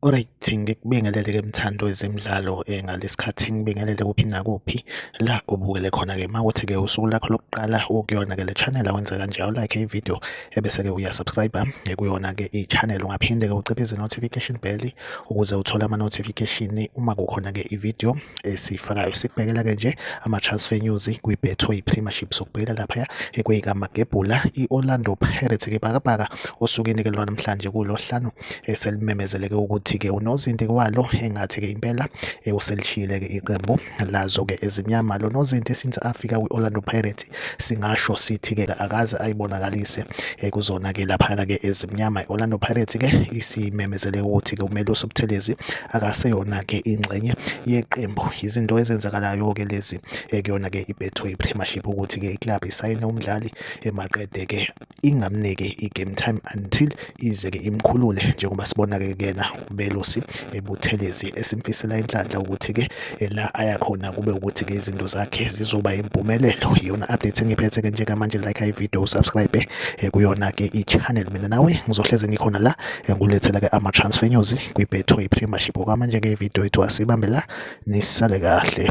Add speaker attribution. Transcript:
Speaker 1: Alright, ngikubingelele-ke mthando wezemidlalo ngalesikhathi ngibingelele kuphi nakuphi la ubukele khona-ke mawukuthi-ke usuku lakho lokuqala ukuyona-ke le channel awenze kanje awulike ivideo ebese-ke uyasubscribe kuyona-ke i-channel ungaphinde-ke uciphe izi-notification bell ukuze uthole ama-notification uma kukhona-ke ivideo esiyifakayo. Sikubhekela-ke nje ama-transfer news kwi-Betway Premiership sokubhekela laphaya kwey'kamagebhula i-Orlando Pirates-ke bhakabhaka osukwini-ke lwanamhlanje kuLwesihlanu selimemezele-ke ukuthi-ke unozinti kwalo engathi-ke impela uselishiyile-ke iqembu lazo-ke ezimnyama. Lo nozinti since afika kwi-Orlando Pirates singasho sithi-ke akaze ayibonakalise kuzona-ke laphana-ke ezimnyama. I-Orlando Pirates-ke isimemezele ukuthi-ke uMelusi Buthelezi akaseyona-ke ingxenye yeqembu. Izinto ezenzakalayo-ke lezi kuyona-ke i-Betway Premiership ukuthi-ke iclub isayine umdlali emaqede-ke ingamnike i-game time until ize-ke imkhulule njengoba sibona-ke kuyena uMelusi Buthelezi esimfisela inhlanhla ukuthi-ke la ayakhona kube ukuthi-ke izinto zakhe zizoba impumelelo. Iyona update engiphethe-ke njengamanje, like ivideo usubscribe kuyona-ke i-channel. Mina nawe ngizohleze ngikhona la ngulethela-ke ama-transfer news kwi-Betway Premiership. Okwamanje-ke ivideo yethu asibambe la, nisale kahle.